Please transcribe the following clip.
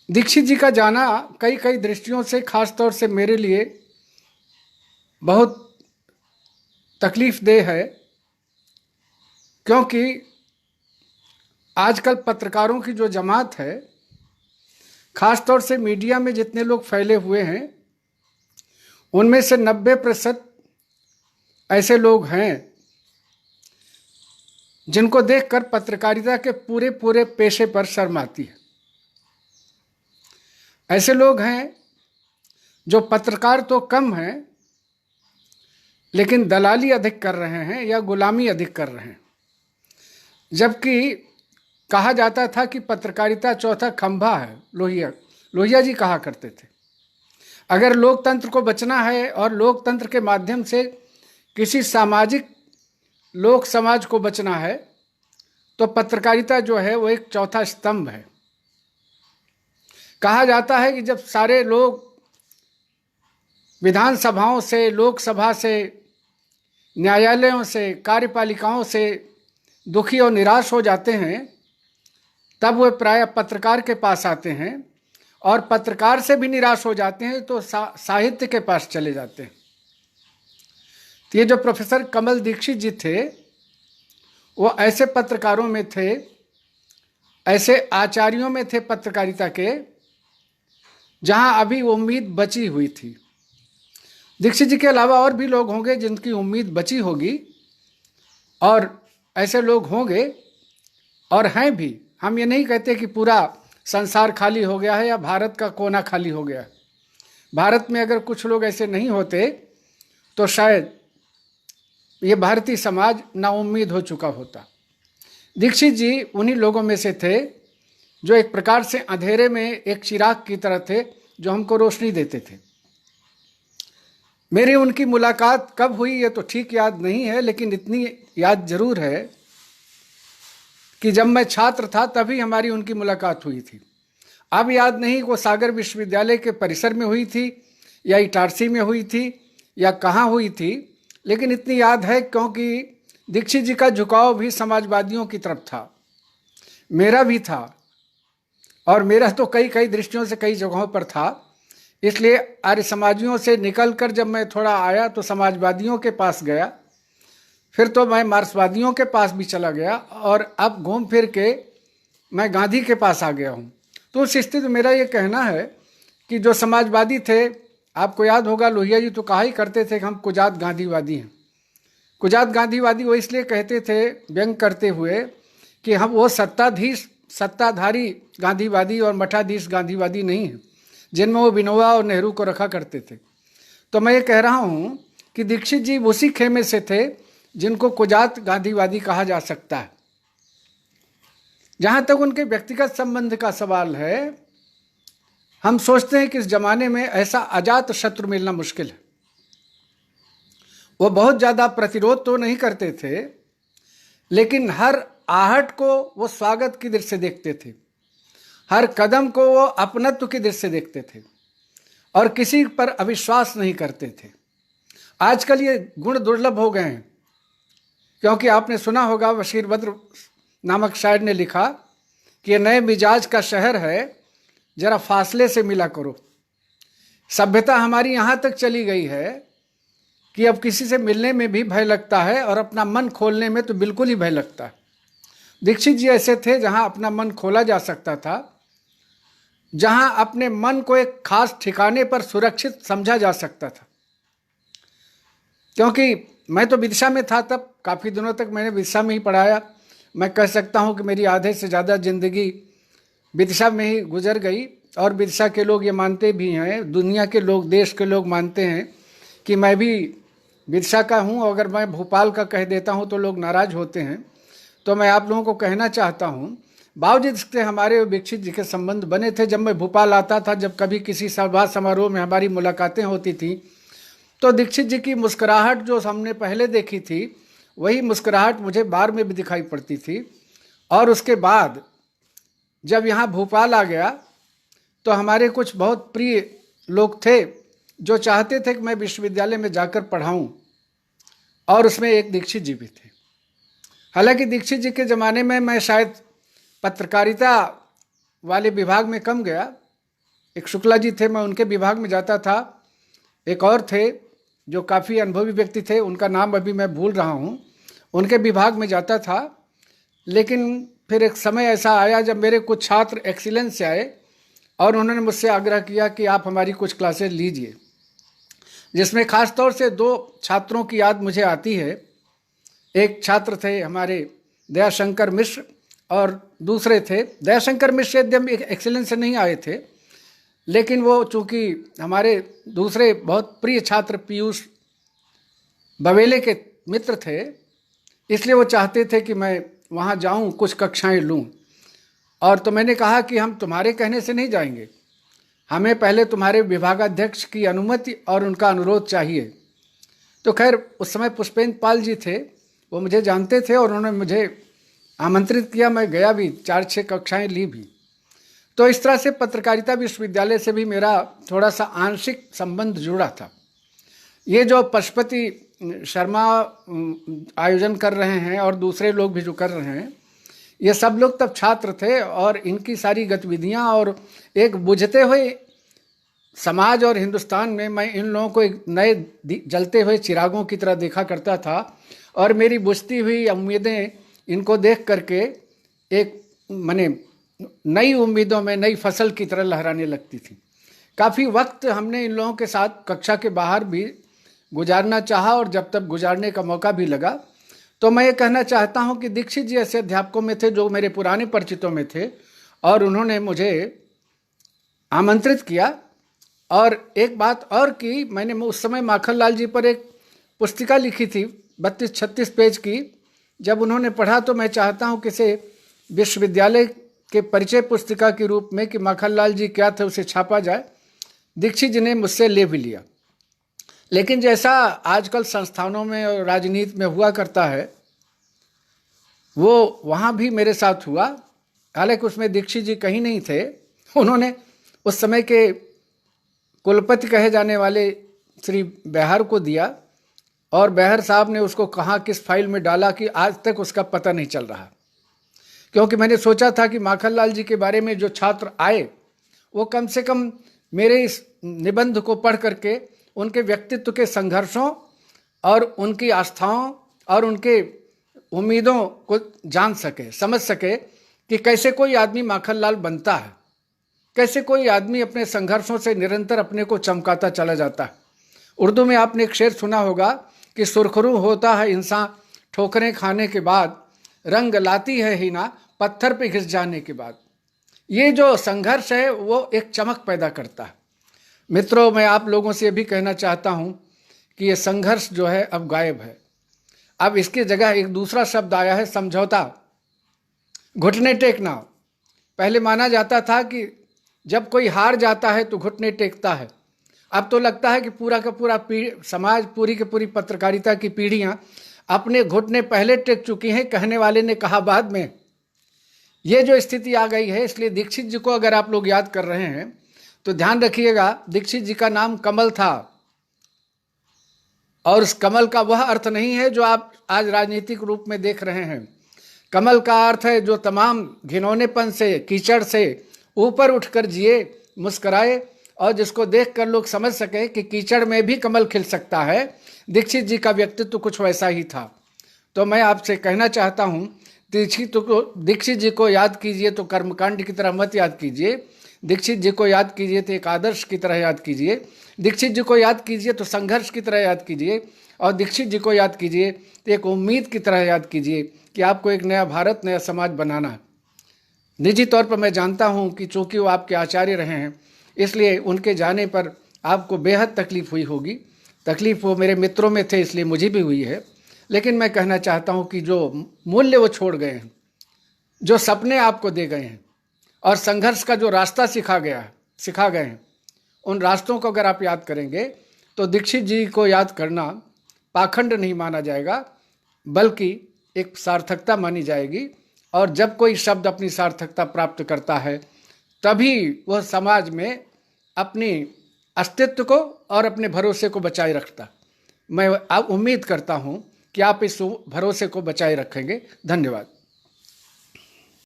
दीक्षित जी का जाना कई कई दृष्टियों से, खास तौर से मेरे लिए बहुत तकलीफदेह है, क्योंकि आजकल पत्रकारों की जो जमात है, खास तौर से मीडिया में जितने लोग फैले हुए हैं, उनमें से 90% ऐसे लोग हैं जिनको देखकर पत्रकारिता के पूरे पूरे पेशे पर शर्म आती है। ऐसे लोग हैं जो पत्रकार तो कम हैं, लेकिन दलाली अधिक कर रहे हैं या गुलामी अधिक कर रहे हैं। जबकि कहा जाता था कि पत्रकारिता चौथा खंभा है। लोहिया जी कहा करते थे, अगर लोकतंत्र को बचना है और लोकतंत्र के माध्यम से किसी सामाजिक लोक समाज को बचना है, तो पत्रकारिता जो है वो एक चौथा स्तंभ है। कहा जाता है कि जब सारे लोग विधानसभाओं से, लोकसभा से, न्यायालयों से, कार्यपालिकाओं से दुखी और निराश हो जाते हैं, तब वे प्रायः पत्रकार के पास आते हैं, और पत्रकार से भी निराश हो जाते हैं तो साहित्य के पास चले जाते हैं। तो ये जो प्रोफेसर कमल दीक्षित जी थे, वो ऐसे पत्रकारों में थे, ऐसे आचार्यों में थे पत्रकारिता के, जहां अभी उम्मीद बची हुई थी। दीक्षित जी के अलावा और भी लोग होंगे जिनकी उम्मीद बची होगी, और ऐसे लोग होंगे और हैं भी। हम ये नहीं कहते कि पूरा संसार खाली हो गया है या भारत का कोना खाली हो गया है। भारत में अगर कुछ लोग ऐसे नहीं होते तो शायद ये भारतीय समाज नाउम्मीद हो चुका होता। दीक्षित जी उन्हीं लोगों में से थे जो एक प्रकार से अंधेरे में एक चिराग की तरह थे, जो हमको रोशनी देते थे। मेरी उनकी मुलाकात कब हुई ये तो ठीक याद नहीं है, लेकिन इतनी याद जरूर है कि जब मैं छात्र था तभी हमारी उनकी मुलाकात हुई थी। अब याद नहीं वो सागर विश्वविद्यालय के परिसर में हुई थी या इटारसी में हुई थी या कहाँ हुई थी, लेकिन इतनी याद है क्योंकि दीक्षित जी का झुकाव भी समाजवादियों की तरफ था, मेरा भी था, और मेरा तो कई कई दृष्टियों से कई जगहों पर था। इसलिए आर्य समाजियों से निकलकर जब मैं थोड़ा आया तो समाजवादियों के पास गया, फिर तो मैं मार्क्सवादियों के पास भी चला गया, और अब घूम फिर के मैं गांधी के पास आ गया हूँ। तो उस स्थिति में मेरा ये कहना है कि जो समाजवादी थे, आपको याद होगा लोहिया जी तो कहा ही करते थे कि हम कुजात गांधीवादी हैं। कुजात गांधीवादी वो इसलिए कहते थे व्यंग करते हुए कि हम वो सत्ताधारी गांधीवादी और मठाधीश गांधीवादी नहीं हैं जिनमें वो विनोबा और नेहरू को रखा करते थे। तो मैं ये कह रहा हूँ कि दीक्षित जी उसी खेमे से थे जिनको कुजात गांधीवादी कहा जा सकता है। जहाँ तक उनके व्यक्तिगत संबंध का सवाल है, हम सोचते हैं कि इस जमाने में ऐसा अजात शत्रु मिलना मुश्किल है। वो बहुत ज़्यादा प्रतिरोध तो नहीं करते थे, लेकिन हर आहट को वो स्वागत की दृष्टि से देखते थे, हर कदम को वो अपनत्व की दृष्टि से देखते थे, और किसी पर अविश्वास नहीं करते थे। आजकल ये गुण दुर्लभ हो गए हैं, क्योंकि आपने सुना होगा बशीर बद्र नामक शायर ने लिखा कि ये नए मिजाज का शहर है, जरा फासले से मिला करो। सभ्यता हमारी यहाँ तक चली गई है कि अब किसी से मिलने में भी भय लगता है, और अपना मन खोलने में तो बिल्कुल ही भय लगता है। दीक्षित जी ऐसे थे जहाँ अपना मन खोला जा सकता था, जहाँ अपने मन को एक खास ठिकाने पर सुरक्षित समझा जा सकता था। क्योंकि मैं तो विदिशा में था तब, काफ़ी दिनों तक मैंने विदिशा में ही पढ़ाया। मैं कह सकता हूँ कि मेरी आधे से ज़्यादा ज़िंदगी विदिशा में ही गुजर गई, और विदिशा के लोग ये मानते भी हैं, दुनिया के लोग, देश के लोग मानते हैं कि मैं भी विदिशा का हूँ। अगर मैं भोपाल का कह देता हूँ तो लोग नाराज़ होते हैं। तो मैं आप लोगों को कहना चाहता हूँ, बावजूद इसके हमारे और दीक्षित जी के संबंध बने थे। जब मैं भोपाल आता था, जब कभी किसी सभा समारोह में हमारी मुलाकातें होती थी, तो दीक्षित जी की मुस्कुराहट जो हमने पहले देखी थी, वही मुस्कुराहट मुझे बार में भी दिखाई पड़ती थी। और उसके बाद जब यहाँ भोपाल आ गया तो हमारे कुछ बहुत प्रिय लोग थे जो चाहते थे कि मैं विश्वविद्यालय में जाकर पढ़ाऊँ, और उसमें एक दीक्षित जी भी थे। हालांकि दीक्षित जी के ज़माने में मैं शायद पत्रकारिता वाले विभाग में कम गया, एक शुक्ला जी थे, मैं उनके विभाग में जाता था। एक और थे जो काफ़ी अनुभवी व्यक्ति थे, उनका नाम अभी मैं भूल रहा हूँ, उनके विभाग में जाता था। लेकिन फिर एक समय ऐसा आया जब मेरे कुछ छात्र एक्सीलेंस से आए और उन्होंने मुझसे आग्रह किया कि आप हमारी कुछ क्लासेस लीजिए, जिसमें ख़ास तौर से 2 छात्रों की याद मुझे आती है। एक छात्र थे हमारे दयाशंकर मिश्र और दूसरे थे दयाशंकर मिश्र, एकदम एक्सीलेंस से नहीं आए थे, लेकिन वो चूँकि हमारे दूसरे बहुत प्रिय छात्र पीयूष बवेले के मित्र थे, इसलिए वो चाहते थे कि मैं वहाँ जाऊँ, कुछ कक्षाएं लूँ। और तो मैंने कहा कि हम तुम्हारे कहने से नहीं जाएंगे, हमें पहले तुम्हारे विभागाध्यक्ष की अनुमति और उनका अनुरोध चाहिए। तो खैर उस समय पुष्पेंद्र पाल जी थे, वो मुझे जानते थे और उन्होंने मुझे आमंत्रित किया। मैं गया भी, 4-6 कक्षाएं ली भी। तो इस तरह से पत्रकारिता विश्वविद्यालय से भी मेरा थोड़ा सा आंशिक संबंध जुड़ा था। ये जो पशुपति शर्मा आयोजन कर रहे हैं और दूसरे लोग भी जो कर रहे हैं, ये सब लोग तब छात्र थे और इनकी सारी गतिविधियां और एक बुझते हुए समाज और हिंदुस्तान में मैं इन लोगों को एक नए जलते हुए चिरागों की तरह देखा करता था और मेरी बुझती हुई उम्मीदें इनको देख करके एक माने नई उम्मीदों में नई फसल की तरह लहराने लगती थी। काफ़ी वक्त हमने इन लोगों के साथ कक्षा के बाहर भी गुजारना चाहा और जब तक गुजारने का मौका भी लगा तो मैं ये कहना चाहता हूँ कि दीक्षित जी ऐसे अध्यापकों में थे जो मेरे पुराने परिचितों में थे और उन्होंने मुझे आमंत्रित किया। और एक बात और की, मैंने उस समय माखनलाल जी पर एक पुस्तिका लिखी थी 32-36 पेज की। जब उन्होंने पढ़ा तो मैं चाहता हूँ कि इसे विश्वविद्यालय के परिचय पुस्तिका के रूप में कि माखनलाल जी क्या थे उसे छापा जाए। दीक्षित जी ने मुझसे ले भी लिया, लेकिन जैसा आजकल संस्थानों में और राजनीति में हुआ करता है वो वहाँ भी मेरे साथ हुआ। हालांकि उसमें दीक्षित जी कहीं नहीं थे। उन्होंने उस समय के कुलपति कहे जाने वाले श्री बेहर को दिया और बेहर साहब ने उसको कहाँ किस फाइल में डाला कि आज तक उसका पता नहीं चल रहा। क्योंकि मैंने सोचा था कि माखनलाल जी के बारे में जो छात्र आए वो कम से कम मेरे इस निबंध को पढ़ करके उनके व्यक्तित्व के संघर्षों और उनकी आस्थाओं और उनके उम्मीदों को जान सके, समझ सके कि कैसे कोई आदमी माखनलाल बनता है, कैसे कोई आदमी अपने संघर्षों से निरंतर अपने को चमकाता चला जाता है। उर्दू में आपने एक शेर सुना होगा कि सुरखरू होता है इंसान ठोकरें खाने के बाद, रंग लाती है हिना पत्थर पे घिस जाने के बाद। ये जो संघर्ष है वो एक चमक पैदा करता है। मित्रों, मैं आप लोगों से भी कहना चाहता हूँ कि ये संघर्ष जो है अब गायब है। अब इसकी जगह एक दूसरा शब्द आया है, समझौता, घुटने टेकना। पहले माना जाता था कि जब कोई हार जाता है तो घुटने टेकता है। अब तो लगता है कि पूरा का पूरा समाज, पूरी की पूरी पत्रकारिता की पीढ़ियाँ अपने घुटने पहले टेक चुकी हैं, कहने वाले ने कहा बाद में। ये जो स्थिति आ गई है, इसलिए दीक्षित जी को अगर आप लोग याद कर रहे हैं तो ध्यान रखिएगा, दीक्षित जी का नाम कमल था और उस कमल का वह अर्थ नहीं है जो आप आज राजनीतिक रूप में देख रहे हैं। कमल का अर्थ है जो तमाम घिनौनेपन से, कीचड़ से ऊपर उठकर जिए, मुस्कराए और जिसको देखकर लोग समझ सके कि कीचड़ में भी कमल खिल सकता है। दीक्षित जी का व्यक्तित्व कुछ वैसा ही था। तो मैं आपसे कहना चाहता हूँ, दीक्षित जी को याद कीजिए तो कर्मकांड की तरह मत याद कीजिए। दीक्षित जी को याद कीजिए तो एक आदर्श की तरह याद कीजिए। दीक्षित जी को याद कीजिए तो संघर्ष की तरह याद कीजिए और दीक्षित जी को याद कीजिए तो एक उम्मीद की तरह याद कीजिए कि आपको एक नया भारत, नया समाज बनाना है। निजी तौर पर मैं जानता हूं कि चूँकि वो आपके आचार्य रहे हैं, इसलिए उनके जाने पर आपको बेहद तकलीफ़ हुई होगी। तकलीफ़ वो मेरे मित्रों में थे इसलिए मुझे भी हुई है। लेकिन मैं कहना चाहता हूं कि जो मूल्य वो छोड़ गए हैं, जो सपने आपको दे गए हैं और संघर्ष का जो रास्ता सिखा गए हैं, उन रास्तों को अगर आप याद करेंगे तो दीक्षित जी को याद करना पाखंड नहीं माना जाएगा, बल्कि एक सार्थकता मानी जाएगी। और जब कोई शब्द अपनी सार्थकता प्राप्त करता है तभी वह समाज में अपनी अस्तित्व को और अपने भरोसे को बचाए रखता। मैं अब उम्मीद करता हूँ कि आप इस भरोसे को बचाए रखेंगे। धन्यवाद।